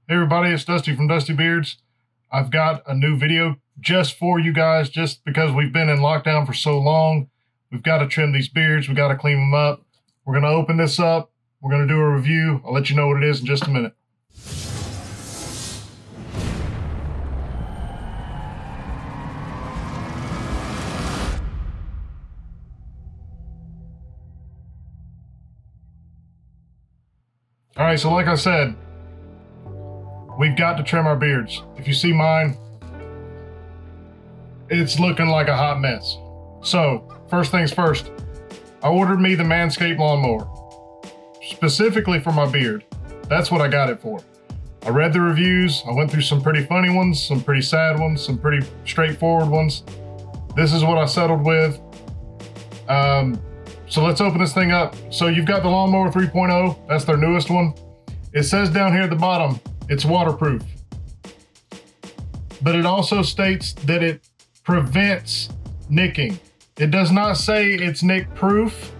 Hey everybody, it's Dusty from Dusty Beards. I've got a new video just for you guys, just because we've been in lockdown for so long. We've got to trim these beards, we've got to clean them up. We're going to open this up, we're going to do a review. I'll let you know what it is in just a minute. All right, so like I said, we've got to trim our beards. If you see mine, it's looking like a hot mess. So, first things first, I ordered me the Manscaped lawnmower, specifically for my beard. That's what I got it for. I read the reviews, I went through some pretty funny ones, some pretty sad ones, some pretty straightforward ones. This is what I settled with. So let's open this thing up. So you've got the Lawnmower 3.0, that's their newest one. It says down here at the bottom, it's waterproof. But it also states that it prevents nicking. It does not say it's nick proof.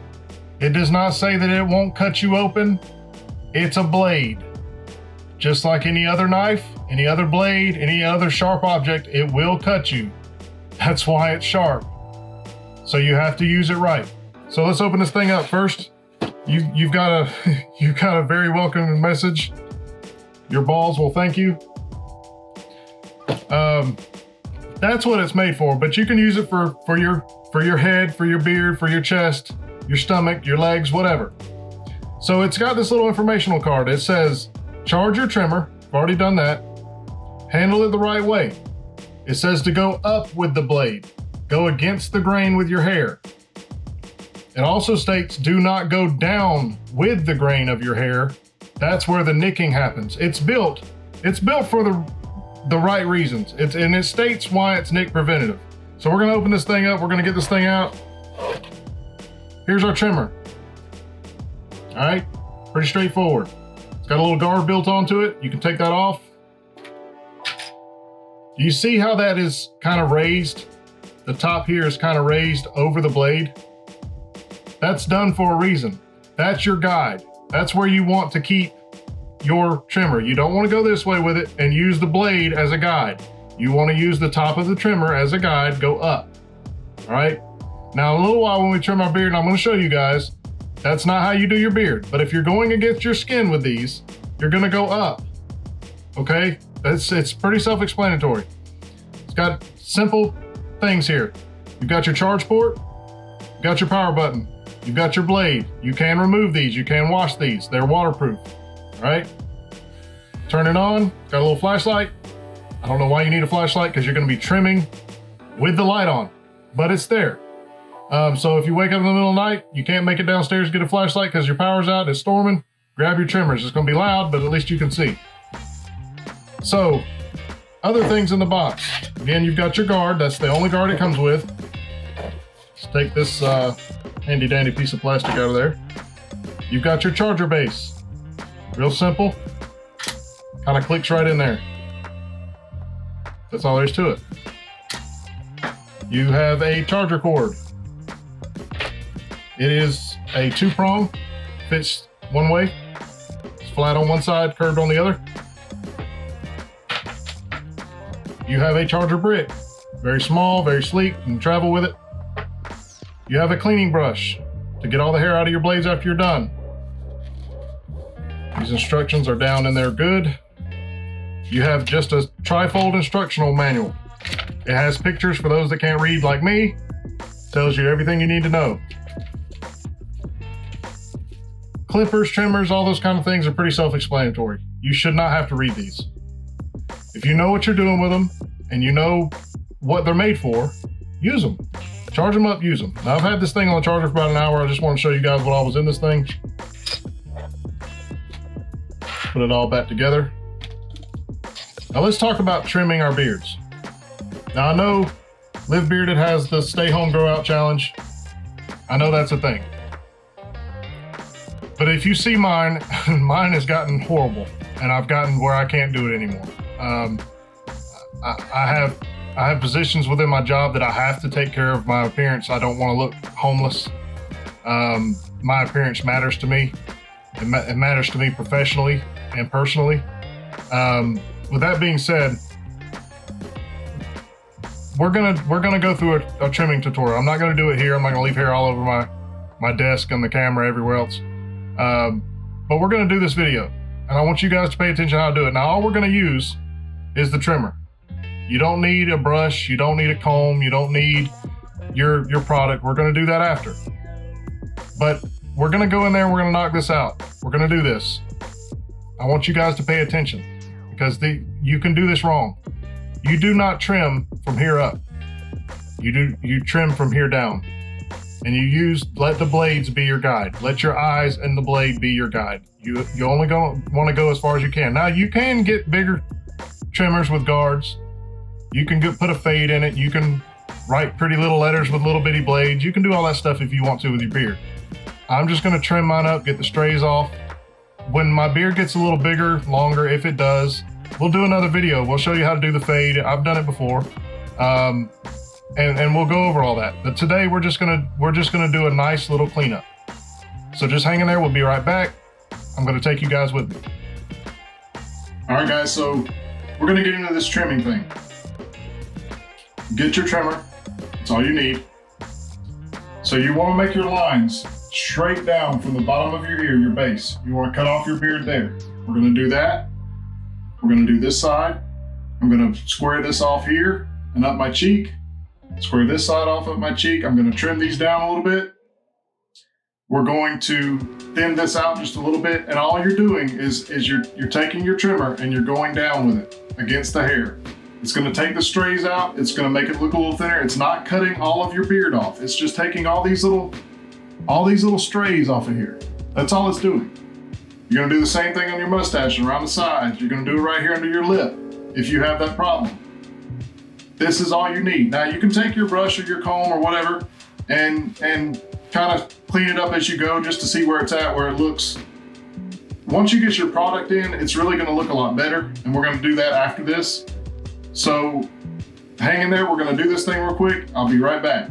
It does not say that it won't cut you open. It's a blade. Just like any other knife, any other blade, any other sharp object, it will cut you. That's why it's sharp. So you have to use it right. So let's open this thing up first. You've got a very welcoming message. Your balls will thank you. That's what it's made for, but you can use it for your head, for your beard, for your chest, your stomach, your legs, whatever. So it's got this little informational card. It says, charge your trimmer. I've already done that. Handle it the right way. It says to go up with the blade. Go against the grain with your hair. It also states do not go down with the grain of your hair. That's where the nicking happens. It's built for the right reasons. And it states why it's nick preventative. So we're gonna open this thing up. We're gonna get this thing out. Here's our trimmer. All right, pretty straightforward. It's got a little guard built onto it. You can take that off. Do you see how that is kind of raised? The top here is kind of raised over the blade. That's done for a reason. That's your guide. That's where you want to keep your trimmer. You don't want to go this way with it and use the blade as a guide. You want to use the top of the trimmer as a guide, go up. All right. Now, in a little while when we trim our beard, I'm going to show you guys, that's not how you do your beard. But if you're going against your skin with these, you're going to go up. Okay. It's pretty self-explanatory. It's got simple things here. You've got your charge port, you've got your power button, you've got your blade. You can remove these, you can wash these. They're waterproof. All right. Turn it on. Got a little flashlight. I don't know why you need a flashlight, because you're going to be trimming with the light on, but it's there. So if you wake up in the middle of the night, you can't make it downstairs to get a flashlight because your power's out, it's storming, grab your trimmers. It's going to be loud, but at least you can see. So, other things in the box. Again, you've got your guard. That's the only guard it comes with. Let's take this handy dandy piece of plastic out of there. You've got your charger base. Real simple. Kind of clicks right in there. That's all there is to it. You have a charger cord. It is a 2-prong, fits one way. It's flat on one side, curved on the other. You have a charger brick. Very small, very sleek, you can travel with it. You have a cleaning brush to get all the hair out of your blades after you're done. These instructions are down in there good. You have just a trifold instructional manual. It has pictures for those that can't read like me. Tells you everything you need to know. Clippers, trimmers, all those kind of things are pretty self-explanatory. You should not have to read these. If you know what you're doing with them and you know what they're made for, use them. Charge them up, use them. Now I've had this thing on the charger for about an hour. I just want to show you guys what all was in this thing. Put it all back together. Now let's talk about trimming our beards. Now I know Live Bearded has the Stay Home Grow Out Challenge. I know that's a thing. But if you see mine, mine has gotten horrible, and I've gotten where I can't do it anymore. I have positions within my job that I have to take care of my appearance. I don't want to look homeless. My appearance matters to me. It matters to me professionally and personally. With that being said, we're gonna go through a trimming tutorial. I'm not gonna do it here. I'm not gonna leave hair all over my desk and the camera everywhere else. But we're gonna do this video, and I want you guys to pay attention to how to do it. Now, all we're gonna use is the trimmer. You don't need a brush. You don't need a comb. You don't need your product. We're gonna do that after. But we're gonna go in there and we're gonna knock this out. We're gonna do this. I want you guys to pay attention because you can do this wrong. You do not trim from here up. You trim from here down. And let the blades be your guide. Let your eyes and the blade be your guide. You only want to go as far as you can. Now you can get bigger trimmers with guards. You can put a fade in it. You can write pretty little letters with little bitty blades. You can do all that stuff if you want to with your beard. I'm just gonna trim mine up, get the strays off. When my beard gets a little bigger, longer, if it does, we'll do another video. We'll show you how to do the fade. I've done it before. And we'll go over all that. But today we're just gonna do a nice little cleanup. So just hang in there, we'll be right back. I'm gonna take you guys with me. All right guys, so we're gonna get into this trimming thing. Get your trimmer, that's all you need. So you wanna make your lines straight down from the bottom of your ear, your base. You wanna cut off your beard there. We're gonna do that. We're gonna do this side. I'm gonna square this off here and up my cheek. Square this side off of my cheek. I'm gonna trim these down a little bit. We're going to thin this out just a little bit, and all you're doing is you're taking your trimmer and you're going down with it against the hair. It's gonna take the strays out. It's gonna make it look a little thinner. It's not cutting all of your beard off. It's just taking all these little strays off of here. That's all it's doing. You're gonna do the same thing on your mustache and around the sides. You're gonna do it right here under your lip if you have that problem. This is all you need. Now you can take your brush or your comb or whatever and kind of clean it up as you go just to see where it's at, where it looks. Once you get your product in, it's really gonna look a lot better, and we're gonna do that after this. So hang in there, we're gonna do this thing real quick. I'll be right back.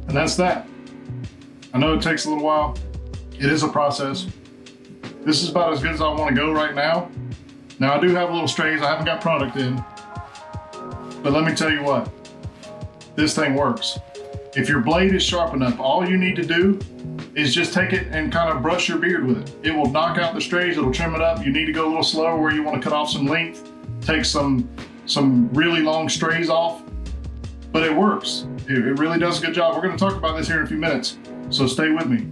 And that's that. I know it takes a little while. It is a process. This is about as good as I want to go right now. Now I do have little strays. I haven't got product in. But let me tell you what, this thing works. If your blade is sharp enough, all you need to do is just take it and kind of brush your beard with it. It will knock out the strays, it'll trim it up. You need to go a little slower where you want to cut off some length, take some really long strays off, but it works. It really does a good job. We're going to talk about this here in a few minutes, so stay with me.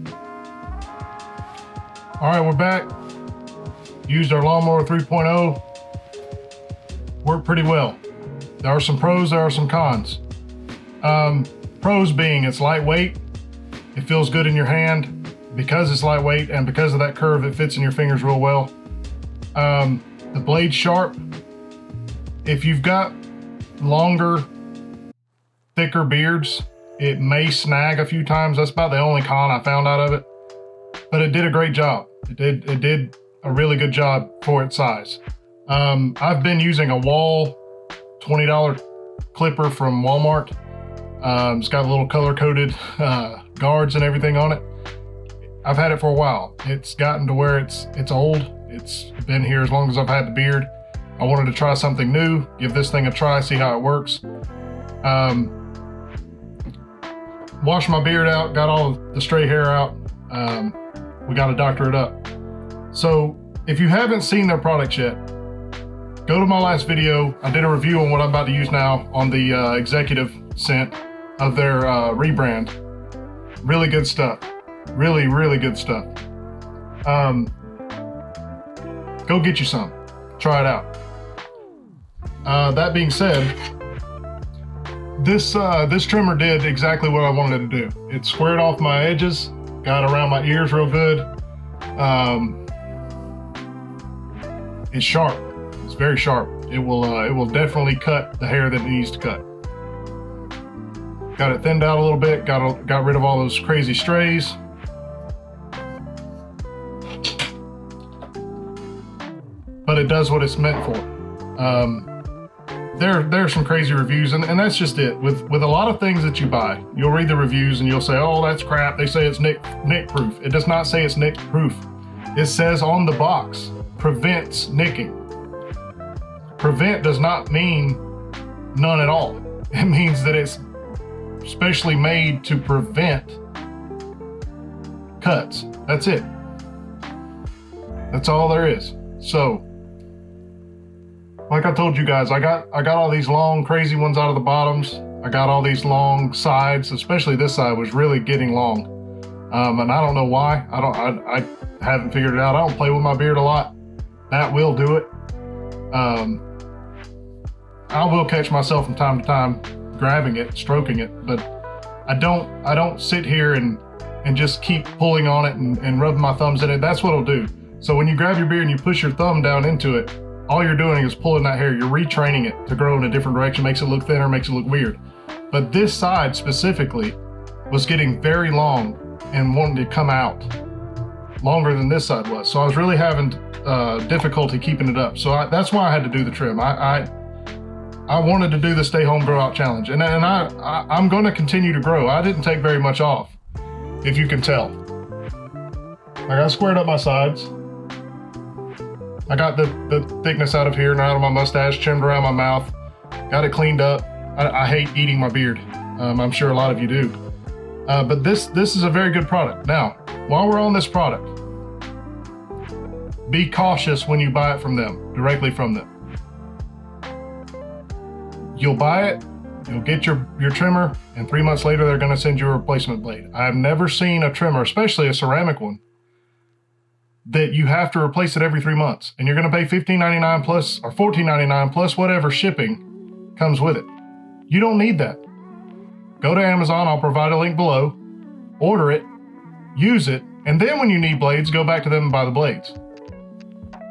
All right, we're back. Used our Lawnmower 3.0. Worked pretty well. There are some pros, there are some cons. Pros being it's lightweight. It feels good in your hand because it's lightweight, and because of that curve, it fits in your fingers real well. The blade's sharp. If you've got longer, thicker beards, it may snag a few times. That's about the only con I found out of it. but it did a great job. It did a really good job for its size. I've been using a Wall $20 clipper from Walmart. It's got a little color-coded guards and everything on it. I've had it for a while. It's gotten to where it's old. It's been here as long as I've had the beard. I wanted to try something new, give this thing a try, see how it works. Washed my beard out, got all the stray hair out. We got to doctor it up. So if you haven't seen their products yet, go to my last video. I did a review on what I'm about to use now on the executive scent of their rebrand. Really good stuff. Really, really good stuff. Go get you some. Try it out. That being said, this trimmer did exactly what I wanted it to do. It squared off my edges, got around my ears real good. It's sharp. It's very sharp. It will definitely cut the hair that it needs to cut. Got it thinned out a little bit. Got rid of all those crazy strays. But it does what it's meant for. There's some crazy reviews, and that's just it. With a lot of things that you buy, you'll read the reviews and you'll say, oh, that's crap. They say it's nick proof. It does not say it's nick proof. It says on the box, prevents nicking. Prevent does not mean none at all. It means that it's specially made to prevent cuts. That's it. That's all there is. So, like I told you guys, I got all these long, crazy ones out of the bottoms. I got all these long sides, especially this side was really getting long. And I don't know why. I haven't figured it out. I don't play with my beard a lot. That will do it. I will catch myself from time to time grabbing it, stroking it, but I don't sit here and just keep pulling on it and rubbing my thumbs in it. That's what it'll do. So when you grab your beard and you push your thumb down into it, all you're doing is pulling that hair. You're retraining it to grow in a different direction, makes it look thinner, makes it look weird. But this side specifically was getting very long and wanting to come out longer than this side was. So I was really having difficulty keeping it up. So that's why I had to do the trim. I wanted to do the Stay Home Grow Out Challenge. And I'm going to continue to grow. I didn't take very much off, if you can tell. I got squared up my sides. I got the thickness out of here and out of my mustache, trimmed around my mouth, got it cleaned up. I hate eating my beard. I'm sure a lot of you do. But this is a very good product. Now, while we're on this product, be cautious when you buy it from them, directly from them. You'll buy it, you'll get your trimmer, and 3 months later, they're gonna send you a replacement blade. I've never seen a trimmer, especially a ceramic one, that you have to replace it every 3 months, and you're going to pay $15.99 plus or $14.99 plus whatever shipping comes with it. You don't need that. Go to Amazon. I'll provide a link below. Order it, use it, and then when you need blades, go back to them and buy the blades.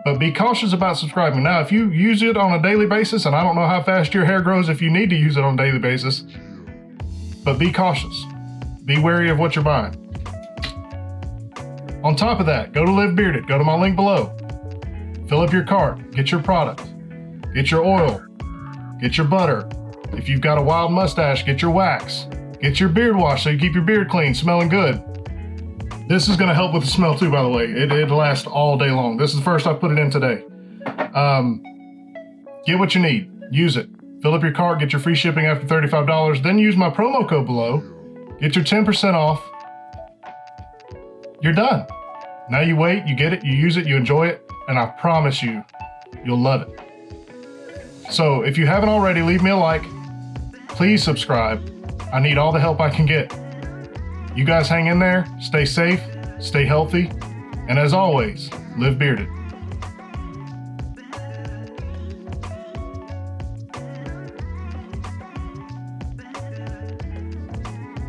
But be cautious about subscribing. Now, if you use it on a daily basis, and I don't know how fast your hair grows if you need to use it on a daily basis, but be cautious. Be wary of what you're buying. On top of that, go to Live Bearded, go to my link below, fill up your cart, get your product, get your oil, get your butter. If you've got a wild mustache, get your wax, get your beard wash so you keep your beard clean, smelling good. This is gonna help with the smell too, by the way. It'll last all day long. This is the first I put it in today. Get what you need, use it. Fill up your cart, get your free shipping after $35, then use my promo code below, get your 10% off. You're done. Now you wait, you get it, you use it, you enjoy it, and I promise you, you'll love it. So if you haven't already, leave me a like. Please subscribe. I need all the help I can get. You guys hang in there, stay safe, stay healthy, and as always, live bearded.